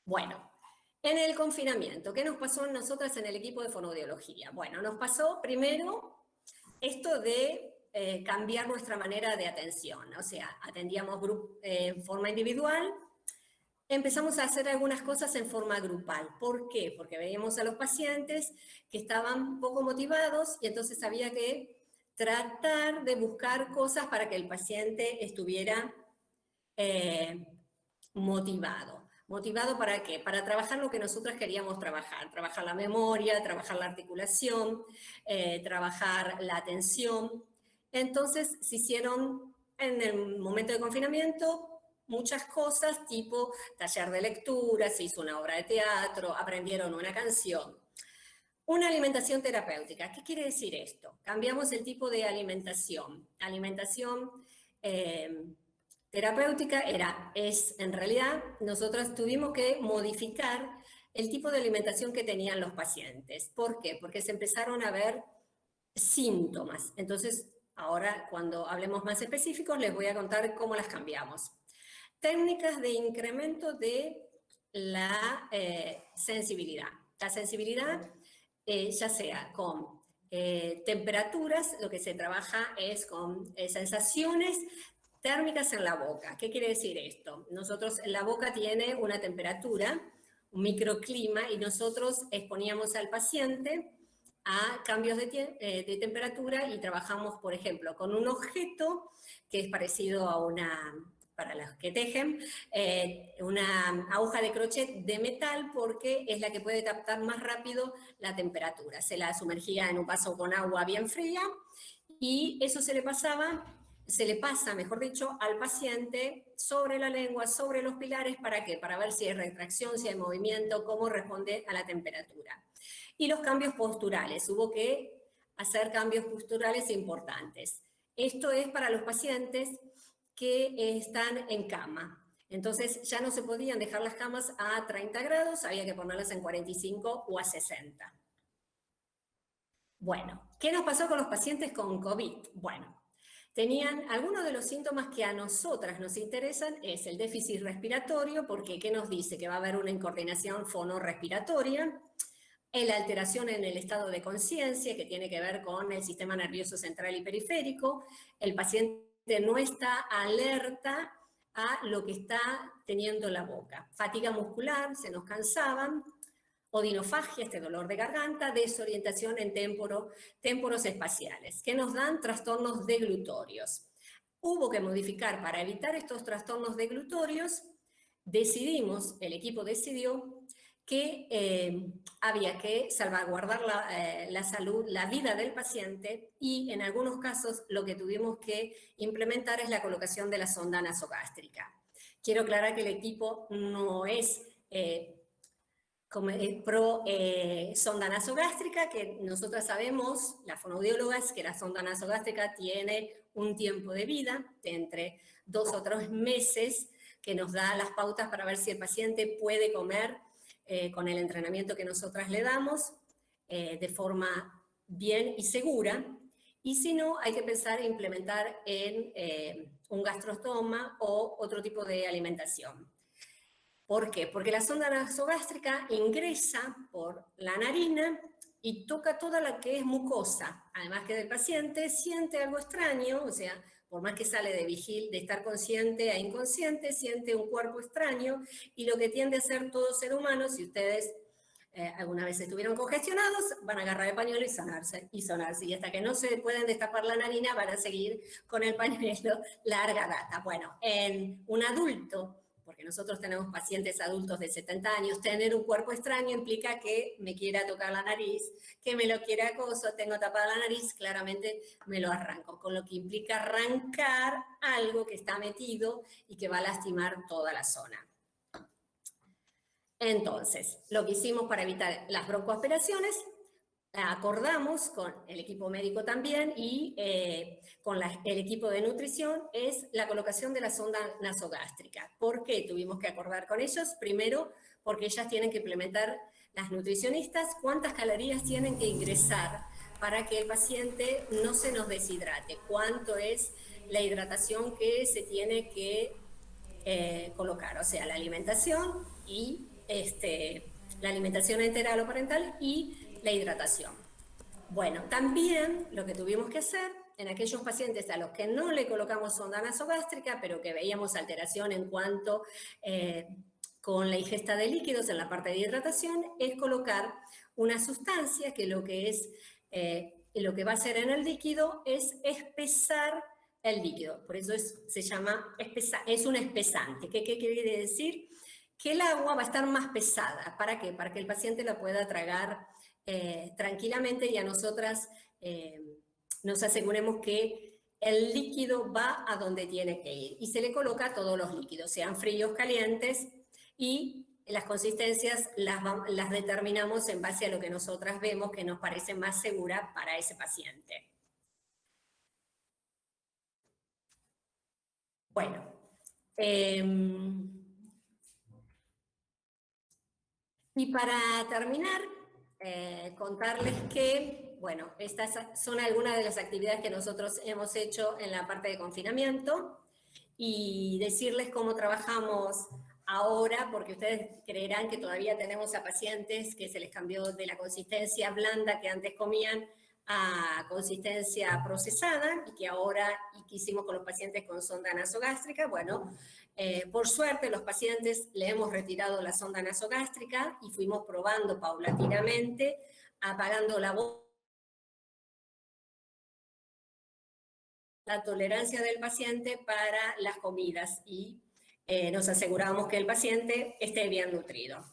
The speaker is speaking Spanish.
Bueno, en el confinamiento, ¿qué nos pasó a nosotras en el equipo de fonoaudiología? Bueno, nos pasó primero esto de cambiar nuestra manera de atención, o sea, atendíamos en forma individual, empezamos a hacer algunas cosas en forma grupal. ¿Por qué? Porque veíamos a los pacientes que estaban poco motivados y entonces había que tratar de buscar cosas para que el paciente estuviera motivado. ¿Motivado para qué? Para trabajar lo que nosotras queríamos trabajar. Trabajar la memoria, trabajar la articulación, trabajar la atención. Entonces se hicieron en el momento de confinamiento muchas cosas, tipo taller de lectura, se hizo una obra de teatro, aprendieron una canción. Una alimentación terapéutica. ¿Qué quiere decir esto? Cambiamos el tipo de alimentación. Alimentación terapéutica en realidad, nosotros tuvimos que modificar el tipo de alimentación que tenían los pacientes. ¿Por qué? Porque se empezaron a ver síntomas. Entonces, ahora cuando hablemos más específicos, les voy a contar cómo las cambiamos. Técnicas de incremento de la sensibilidad. La sensibilidad, ya sea con temperaturas, lo que se trabaja es con sensaciones térmicas en la boca. ¿Qué quiere decir esto? Nosotros, la boca tiene una temperatura, un microclima, y nosotros exponíamos al paciente a cambios de temperatura y trabajamos, por ejemplo, con un objeto que es parecido a para los que tejen, una aguja de crochet de metal porque es la que puede captar más rápido la temperatura. Se la sumergía en un vaso con agua bien fría y eso se le pasa, mejor dicho, al paciente sobre la lengua, sobre los pilares, ¿para qué? Para ver si hay retracción, si hay movimiento, cómo responde a la temperatura. Y los cambios posturales, hubo que hacer cambios posturales importantes. Esto es para los pacientes que están en cama. Entonces ya no se podían dejar las camas a 30 grados, había que ponerlas en 45 o a 60. Bueno, ¿qué nos pasó con los pacientes con COVID? Bueno, tenían algunos de los síntomas que a nosotras nos interesan, es el déficit respiratorio, porque ¿qué nos dice? Que va a haber una incoordinación fonorrespiratoria, la alteración en el estado de conciencia, que tiene que ver con el sistema nervioso central y periférico, el paciente no está alerta a lo que está teniendo la boca, fatiga muscular, se nos cansaban, odinofagia, este dolor de garganta, desorientación en témporos espaciales, que nos dan trastornos deglutorios. Hubo que modificar para evitar estos trastornos deglutorios, el equipo decidió que había que salvaguardar la salud, la vida del paciente y en algunos casos lo que tuvimos que implementar es la colocación de la sonda nasogástrica. Quiero aclarar que el equipo no es pro sonda nasogástrica, que nosotras sabemos, las fonoaudiólogas, que la sonda nasogástrica tiene un tiempo de vida de entre 2 o 3 meses que nos da las pautas para ver si el paciente puede comer con el entrenamiento que nosotras le damos de forma bien y segura, y si no, hay que pensar en implementar en un gastrostoma o otro tipo de alimentación. ¿Por qué? Porque la sonda nasogástrica ingresa por la narina y toca toda la que es mucosa, además que el paciente siente algo extraño, o sea, por más que sale de estar consciente a inconsciente, siente un cuerpo extraño, y lo que tiende a hacer todo ser humano, si ustedes alguna vez estuvieron congestionados, van a agarrar el pañuelo y sonarse, y hasta que no se pueden destapar la narina, van a seguir con el pañuelo larga data. Bueno, en un adulto, porque nosotros tenemos pacientes adultos de 70 años, tener un cuerpo extraño implica que me quiera tocar la nariz, que me lo quiera acoso, tengo tapada la nariz, claramente me lo arranco, con lo que implica arrancar algo que está metido y que va a lastimar toda la zona. Entonces, lo que hicimos para evitar las broncoaspiraciones, acordamos con el equipo médico también y con el equipo de nutrición, es la colocación de la sonda nasogástrica. ¿Por qué tuvimos que acordar con ellos? Primero, porque ellas tienen que implementar, las nutricionistas, cuántas calorías tienen que ingresar para que el paciente no se nos deshidrate, cuánto es la hidratación que se tiene que colocar, o sea, la alimentación y la alimentación enteral o parental y la hidratación. Bueno, también lo que tuvimos que hacer en aquellos pacientes a los que no le colocamos sonda nasogástrica, pero que veíamos alteración en cuanto con la ingesta de líquidos en la parte de hidratación, es colocar una sustancia que lo que va a hacer en el líquido es espesar el líquido. Por eso se llama, es un espesante. ¿Qué quiere decir? Que el agua va a estar más pesada. ¿Para qué? Para que el paciente la pueda tragar tranquilamente y a nosotras nos aseguremos que el líquido va a donde tiene que ir. Y se le coloca todos los líquidos, sean fríos, calientes, y las consistencias las determinamos en base a lo que nosotras vemos que nos parece más segura para ese paciente. Bueno, y para terminar, contarles que, bueno, estas son algunas de las actividades que nosotros hemos hecho en la parte de confinamiento y decirles cómo trabajamos ahora, porque ustedes creerán que todavía tenemos a pacientes que se les cambió de la consistencia blanda que antes comían a consistencia procesada y que ahora, y que hicimos con los pacientes con sonda nasogástrica. Bueno, por suerte los pacientes le hemos retirado la sonda nasogástrica y fuimos probando paulatinamente, apagando la tolerancia del paciente para las comidas y nos aseguramos que el paciente esté bien nutrido.